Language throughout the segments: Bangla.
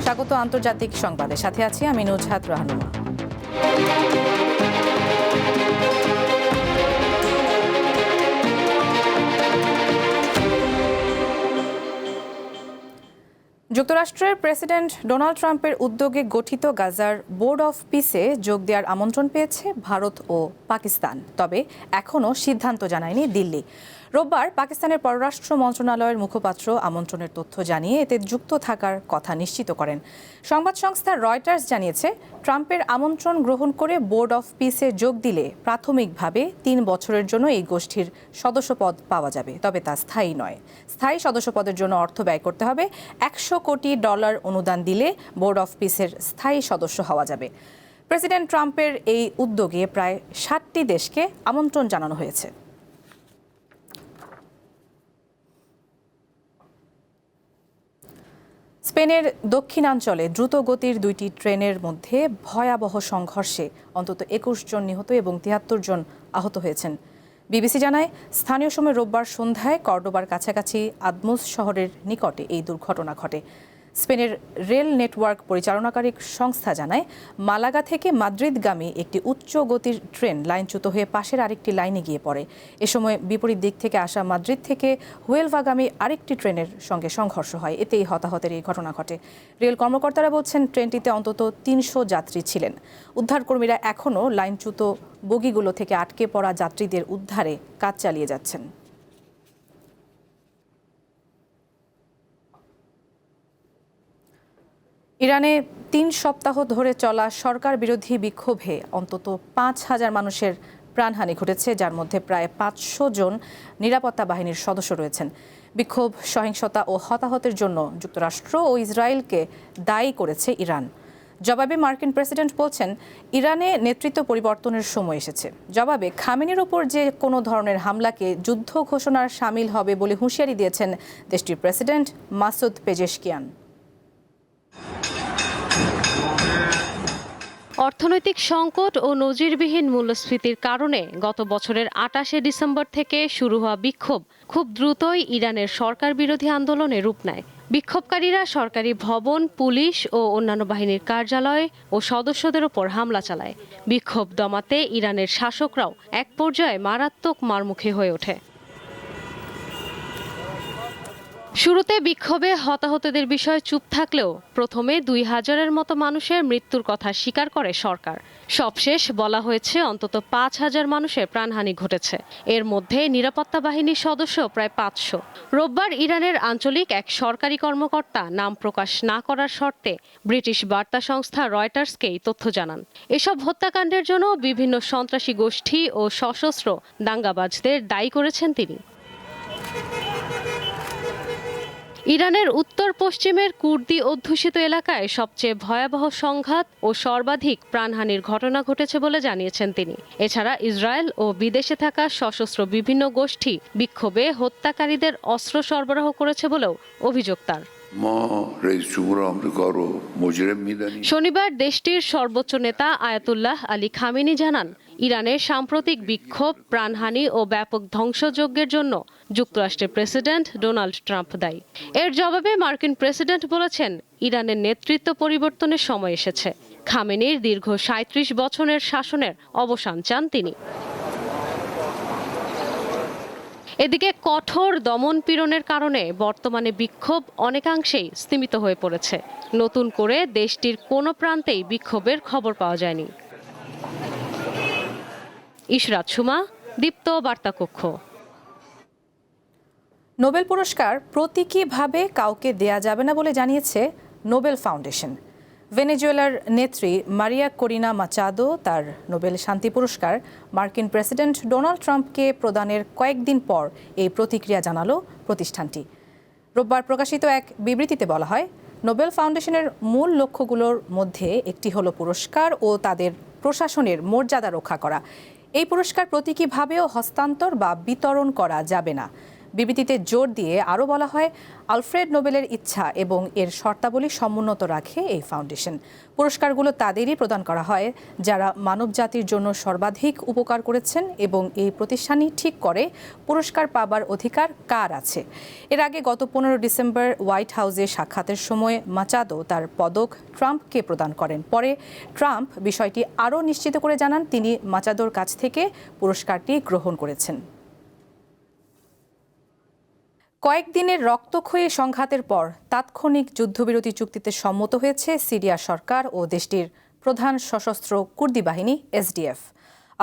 স্বাগত আন্তর্জাতিক সংবাদে, সাথে আছি আমি নুজহাত রাহনুমা। যুক্তরাষ্ট্রের প্রেসিডেন্ট ডোনাল্ড ট্রাম্পের উদ্যোগে গঠিত গাজার বোর্ড অফ পিসে যোগ দেওয়ার আমন্ত্রণ পেয়েছে ভারত ও পাকিস্তান, তবে এখনও সিদ্ধান্ত জানায়নি দিল্লি। রোববার পাকিস্তানের পররাষ্ট্র মন্ত্রণালয়ের মুখপাত্র আমন্ত্রণের তথ্য জানিয়ে এতে যুক্ত থাকার কথা নিশ্চিত করেন। সংবাদ সংস্থা রয়টার্স জানিয়েছে, ট্রাম্পের আমন্ত্রণ গ্রহণ করে বোর্ড অফ পিসে যোগ দিলে প্রাথমিকভাবে ৩ বছরের জন্য এই গোষ্ঠীর সদস্যপদ পাওয়া যাবে, তবে তা স্থায়ী নয়। স্থায়ী সদস্যপদের জন্য অর্থ ব্যয় করতে হবে। $100 কোটি অনুদান দিলে বোর্ড অফ পিসের স্থায়ী সদস্য হওয়া যাবে। প্রেসিডেন্ট ট্রাম্পের এই উদ্যোগে প্রায় 60টি দেশকে আমন্ত্রণ জানানো হয়েছে। স্পেনের দক্ষিণাঞ্চলে দ্রুত গতির 2টি ট্রেনের মধ্যে ভয়াবহ সংঘর্ষে অন্তত 21 জন নিহত এবং 73 জন আহত হয়েছেন। বিবিসি জানায়, স্থানীয় সময় রোববার সন্ধ্যায় কর্ডোবার কাছাকাছি আদমুস শহরের নিকটে এই দুর্ঘটনা ঘটে। স্পেনের রেল নেটওয়ার্ক পরিচালনাকারী সংস্থা জানায়, মালাগা থেকে মাদ্রিদগামী একটি উচ্চ গতির ট্রেন লাইনচ্যুত হয়ে পাশের আরেকটি লাইনে গিয়ে পড়ে। এ সময় বিপরীত দিক থেকে আসা মাদ্রিদ থেকে হুয়েলভাগামী আরেকটি ট্রেনের সঙ্গে সংঘর্ষ হয়, এতেই হতাহতের এই ঘটনা ঘটে। রেল কর্মকর্তারা বলছেন, ট্রেনটিতে অন্তত 300 যাত্রী ছিলেন। উদ্ধারকর্মীরা এখনও লাইনচ্যুত বগিগুলো থেকে আটকে পড়া যাত্রীদের উদ্ধারে কাজ চালিয়ে যাচ্ছেন। ইরানে 3 সপ্তাহ ধরে চলা সরকার বিরোধী বিক্ষোভে অন্তত 5,000 মানুষের প্রাণহানি ঘটেছে, যার মধ্যে প্রায় 500 জন নিরাপত্তা বাহিনীর সদস্য রয়েছেন। বিক্ষোভ, সহিংসতা ও হতাহতের জন্য যুক্তরাষ্ট্র ও ইসরায়েলকে দায়ী করেছে ইরান। জবাবে মার্কিন প্রেসিডেন্ট বলছেন, ইরানে নেতৃত্ব পরিবর্তনের সময় এসেছে। জবাবে খামেনির ওপর যে কোনো ধরনের হামলাকে যুদ্ধ ঘোষণার শামিল হবে বলে হুঁশিয়ারি দিয়েছেন দেশটির প্রেসিডেন্ট মাসুদ পেজেশকিয়ান। অর্থনৈতিক সংকট ও নজিরবিহীন মূল্যস্ফীতির কারণে গত বছরের 28শে ডিসেম্বর থেকে শুরু হওয়া বিক্ষোভ খুব দ্রুতই ইরানের সরকার বিরোধী আন্দোলনে রূপ নেয়। বিক্ষোভকারীরা সরকারি ভবন, পুলিশ ও অন্যান্য বাহিনীর কার্যালয় ও সদস্যদের ওপর হামলা চালায়। বিক্ষোভ দমাতে ইরানের শাসকরাও এক পর্যায়ে মারাত্মক মারমুখী হয়ে ওঠে। শুরুতে বিক্ষোভে হতাহতদের বিষয়ে চুপ থাকলেও প্রথমে 2000-এর মতো মানুষের মৃত্যুর কথা স্বীকার করে সরকার। সবশেষ বলা হয়েছে অন্তত 5000 মানুষের প্রাণহানি ঘটেছে। এর মধ্যে নিরাপত্তা বাহিনীর সদস্য প্রায় 500। রোববার ইরানের আঞ্চলিক এক সরকারি কর্মকর্তা নাম প্রকাশ না করার শর্তে ব্রিটিশ বার্তা সংস্থা রয়টার্সকে এই তথ্য জানান। এসব হত্যাকাণ্ডের জন্য বিভিন্ন সন্ত্রাসী গোষ্ঠী ও সশস্ত্র দাঙ্গাবাজদের দায়ী করেছেন তিনি। ইরানের উত্তর পশ্চিমের কুর্দি অধ্যুষিত এলাকায় সবচেয়ে ভয়াবহ সংঘাত ও সর্বাধিক প্রাণহানির ঘটনা ঘটেছে বলে জানিয়েছেন তিনি। এছাড়া ইসরায়েল ও বিদেশে থাকা সশস্ত্র বিভিন্ন গোষ্ঠী বিক্ষোভে হত্যাকারীদের অস্ত্র সরবরাহ করেছে বলেও অভিযোগ তার। শনিবার দেশটির সর্বোচ্চ নেতা আয়াতুল্লাহ আলী খামেনি জানান, ইরানের সাম্প্রতিক বিক্ষোভ, প্রাণহানি ও ব্যাপক ধ্বংসযজ্ঞের জন্য যুক্তরাষ্ট্রের প্রেসিডেন্ট ডোনাল্ড ট্রাম্প দায়ী। এর জবাবে মার্কিন প্রেসিডেন্ট বলেছেন, ইরানের নেতৃত্ব পরিবর্তনের সময় এসেছে। খামেনির দীর্ঘ 37 বছরের শাসনের অবসান চান তিনি। এদিকে কঠোর দমন-পীড়নের কারণে বর্তমানে বিক্ষোভ অনেকাংশেই স্তিমিত হয়ে পড়েছে। নতুন করে দেশটির কোনো প্রান্তেই বিক্ষোভের খবর পাওয়া যায়নি। ইশরাত সুমা, দীপ্ত বার্তা কক্ষ। নোবেল পুরস্কার প্রতীকীভাবে কাউকে দেয়া যাবে না বলে জানিয়েছে নোবেল ফাউন্ডেশন। ভেনেজুয়েলার নেত্রী মারিয়া করিনা মাচাদো তার নোবেল শান্তি পুরস্কার মার্কিন প্রেসিডেন্ট ডোনাল্ড ট্রাম্পকে প্রদানের কয়েকদিন পর এই প্রতিক্রিয়া জানালো প্রতিষ্ঠানটি। রোববার প্রকাশিত এক বিবৃতিতে বলা হয়, নোবেল ফাউন্ডেশনের মূল লক্ষ্যগুলোর মধ্যে একটি হলো পুরস্কার ও তাদের প্রশাসনের মর্যাদা রক্ষা করা। এই পুরস্কার প্রতীকীভাবেও হস্তান্তর বা বিতরণ করা যাবে না। বিবৃতিতে জোর দিয়ে আরও বলা হয়, আলফ্রেড নোবেলের ইচ্ছা এবং এর শর্তাবলী সমুন্নত রাখে এই ফাউন্ডেশন। পুরস্কারগুলো তাদেরই প্রদান করা হয় যারা মানবজাতির জন্য সর্বাধিক উপকার করেছেন এবং এই প্রতিষ্ঠানই ঠিক করে পুরস্কার পাবার অধিকার কার আছে। এর আগে গত 15 ডিসেম্বর হোয়াইট হাউসে সাক্ষাতের সময় মাচাদো তার পদক ট্রাম্পকে প্রদান করেন। পরে ট্রাম্প বিষয়টি আরও নিশ্চিত করে জানান তিনি মাচাদোর কাছ থেকে পুরস্কারটি গ্রহণ করেছেন। কয়েকদিনের রক্তক্ষয়ী সংঘাতের পর তাৎক্ষণিক যুদ্ধবিরতি চুক্তিতে সম্মত হয়েছে সিরিয়া সরকার ও দেশটির প্রধান সশস্ত্র কুর্দি বাহিনী এসডিএফ।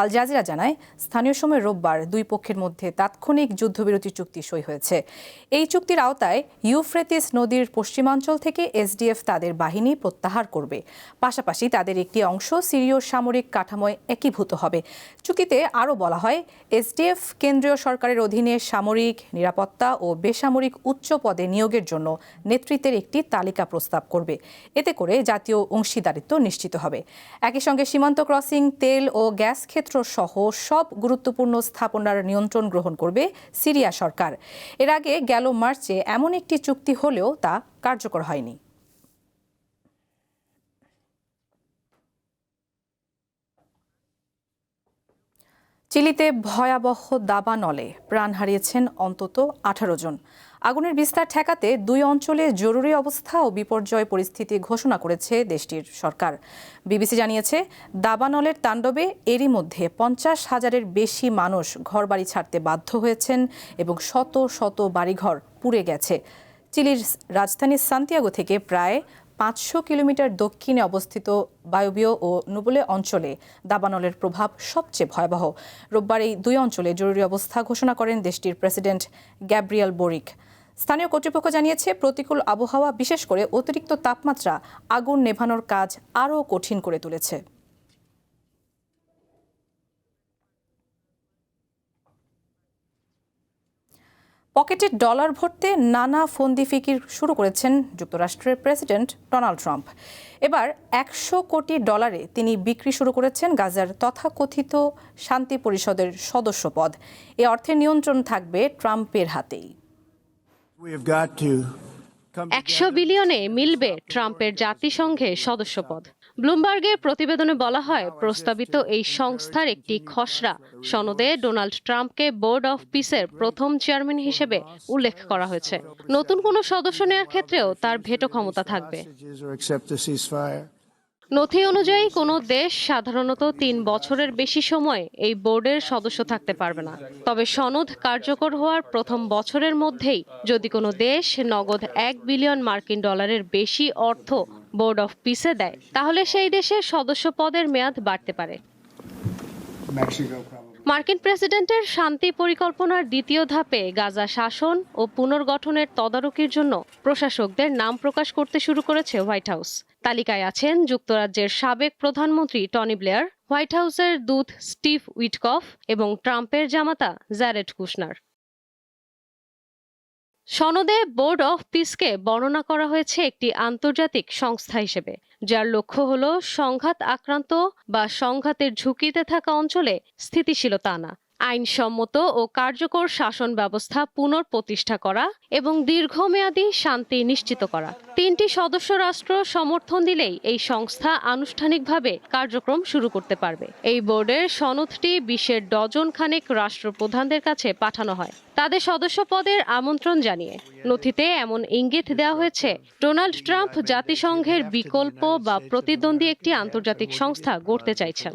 আল জাজিরা জানায়, স্থানীয় সময় রোববার দুই পক্ষের মধ্যে তাৎক্ষণিক যুদ্ধবিরতি চুক্তি সই হয়েছে। এই চুক্তির আওতায় ইউফ্রেটিস নদীর পশ্চিমাঞ্চল থেকে এসডিএফ তাদের বাহিনী প্রত্যাহার করবে। পাশাপাশি তাদের একটি অংশ সিরীয় সামরিক কাঠামোয় একীভূত হবে। চুক্তিতে আরও বলা হয়, এসডিএফ কেন্দ্রীয় সরকারের অধীনে সামরিক, নিরাপত্তা ও বেসামরিক উচ্চ পদে নিয়োগের জন্য নেতৃত্বের একটি তালিকা প্রস্তাব করবে। এতে করে জাতীয় অংশীদারিত্ব নিশ্চিত হবে। একই সঙ্গে সীমান্ত ক্রসিং, তেল ও গ্যাস ক্ষেত্র সহ সব গুরুত্বপূর্ণ স্থাপনার নিয়ন্ত্রণ গ্রহণ করবে সিরিয়া সরকার। এর আগে গেল মার্চে এমন একটি চুক্তি হলেও তা কার্যকর হয়নি। চিলিতে ভয়াবহ দাবানলে প্রাণ হারিয়েছেন অন্তত 18 জন। আগুনের বিস্তার ঠেকাতে দুই অঞ্চলে জরুরি অবস্থা ও বিপর্যয় পরিস্থিতি ঘোষণা করেছে দেশটির সরকার। বিবিসি জানিয়েছে, দাবানলের তাণ্ডবে এরই মধ্যে 50,000-এর বেশি মানুষ ঘরবাড়ি ছাড়তে বাধ্য হয়েছেন এবং শত শত বাড়িঘর পুড়ে গেছে। চিলির রাজধানী সান্তিয়াগো থেকে প্রায় 500 কিলোমিটার দক্ষিণে অবস্থিত বায়বীয় ও নুবলে অঞ্চলে দাবানলের প্রভাব সবচেয়ে ভয়াবহ। রোববার এই দুই অঞ্চলে জরুরি অবস্থা ঘোষণা করেন দেশটির প্রেসিডেন্ট গ্যাব্রিয়েল বোরিক। স্থানীয় কর্তৃপক্ষ জানিয়েছে, প্রতিকূল আবহাওয়া, বিশেষ করে অতিরিক্ত তাপমাত্রা আগুন নেভানোর কাজ আরও কঠিন করে তুলেছে। পকেটে ডলার ভরতে নানা ফন্দি ফিকির শুরু করেছেন যুক্তরাষ্ট্রের প্রেসিডেন্ট ডোনাল্ড ট্রাম্প। এবার 100 কোটি ডলারে তিনি বিক্রি শুরু করেছেন গাজার তথাকথিত শান্তি পরিষদের সদস্য পদ। এ অর্থের নিয়ন্ত্রণ থাকবে ট্রাম্পের হাতেই। 100 বিলিয়নে মিলবে ট্রাম্পের জাতিসংঘে সদস্যপদ। ব্লুমবার্গের প্রতিবেদনে বলা হয়, প্রস্তাবিত এই সংস্থার একটি খসড়া সনদে ডোনাল্ড ট্রাম্পকে বোর্ড অফ পিসের প্রথম চেয়ারম্যান হিসেবে উল্লেখ করা হয়েছে। নতুন কোনো সদস্য নেওয়ার ক্ষেত্রেও তার ভেটো ক্ষমতা থাকবে। নথি অনুযায়ী কোনো দেশ সাধারণত 3 বছরের বেশি সময় এই বোর্ডের সদস্য থাকতে পারবে না। তবে সনদ কার্যকর হওয়ার প্রথম বছরের মধ্যেই যদি কোনো দেশ নগদ $1 বিলিয়ন মার্কিন ডলারের বেশি অর্থ বোর্ড অফ পিসে দেয়, তাহলে সেই দেশের সদস্য পদের মেয়াদ বাড়তে পারে। মার্কিন প্রেসিডেন্টের শান্তি পরিকল্পনার দ্বিতীয় ধাপে গাজা শাসন ও পুনর্গঠনের তদারকির জন্য প্রশাসকদের নাম প্রকাশ করতে শুরু করেছে হোয়াইট হাউস। তালিকায় আছেন যুক্তরাজ্যের সাবেক প্রধানমন্ত্রী টনি ব্লেয়ার, হোয়াইট হাউসের দূত স্টিভ উইটকফ এবং ট্রাম্পের জামাতা জ্যারেড কুশনার। সনদে বোর্ড অফ পিসকে বর্ণনা করা হয়েছে একটি আন্তর্জাতিক সংস্থা হিসেবে, যার লক্ষ্য হল সংঘাত আক্রান্ত বা সংঘাতের ঝুঁকিতে থাকা অঞ্চলে স্থিতিশীলতা আনা, আইনসম্মত ও কার্যকর শাসন ব্যবস্থা পুনঃপ্রতিষ্ঠা করা এবং দীর্ঘমেয়াদী শান্তি নিশ্চিত করা। 3টি সদস্য রাষ্ট্র সমর্থন দিলেই এই সংস্থা আনুষ্ঠানিকভাবে কার্যক্রম শুরু করতে পারবে। এই বোর্ডের সনদটি বিশ্বের ডজন খানেক রাষ্ট্রপ্রধানদের কাছে পাঠানো হয় তাদের সদস্য পদের আমন্ত্রণ জানিয়ে। নথিতে এমন ইঙ্গিত দেওয়া হয়েছে, ডোনাল্ড ট্রাম্প জাতিসংঘের বিকল্প বা প্রতিদ্বন্দ্বী একটি আন্তর্জাতিক সংস্থা গড়তে চাইছেন।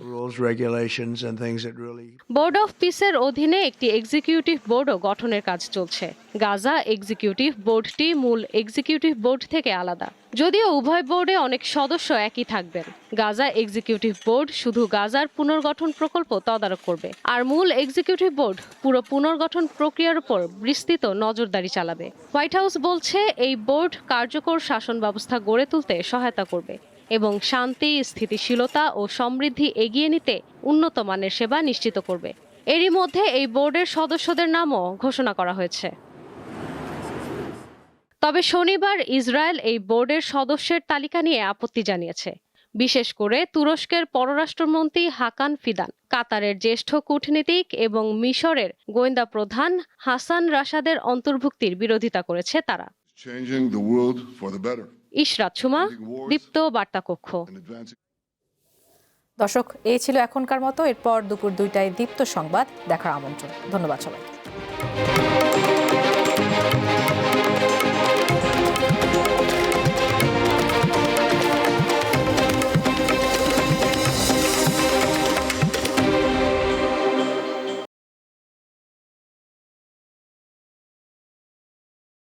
বোর্ড অফ পিসের অধীনে একটি এক্সিকিউটিভ বোর্ডও গঠনের কাজ চলছে। গাজা এক্সিকিউটিভ বোর্ডটি মূল এক্সিকিউটিভ বোর্ড থেকে আলাদা, যদিও উভয় বোর্ডে অনেক সদস্য একই থাকবেন। গাজা এক্সিকিউটিভ বোর্ড শুধু গাজার পুনর্গঠন প্রকল্প তদারক করবে, আর মূল এক্সিকিউটিভ বোর্ড পুরো পুনর্গঠন প্রক্রিয়ার উপর বিস্তৃত নজরদারি চালাবে। হোয়াইট হাউস বলছে, এই বোর্ড কার্যকর শাসন ব্যবস্থা গড়ে তুলতে সহায়তা করবে এবং শান্তি, স্থিতিশীলতা ও সমৃদ্ধি এগিয়ে নিতে উন্নত মানের সেবা নিশ্চিত করবে। এরই মধ্যে এই বোর্ডের সদস্যদের নামও ঘোষণা করা হয়েছে। তবে শনিবার ইসরায়েল এই বোর্ডের সদস্যের তালিকা নিয়ে আপত্তি জানিয়েছে। বিশেষ করে তুরস্কের পররাষ্ট্রমন্ত্রী হাকান ফিদান, কাতারের জ্যেষ্ঠ কূটনীতিক এবং মিশরের গোয়েন্দা প্রধান হাসান রাশাদের অন্তর্ভুক্তির বিরোধিতা করেছে তারা। ইশরাত সুমা, দীপ্ত বার্তা কক্ষ। দর্শক, এই ছিল এখনকার মতো। এরপর দুপুর 2টায় দীপ্ত সংবাদ দেখার আমন্ত্রণ। ধন্যবাদ সবাইকে।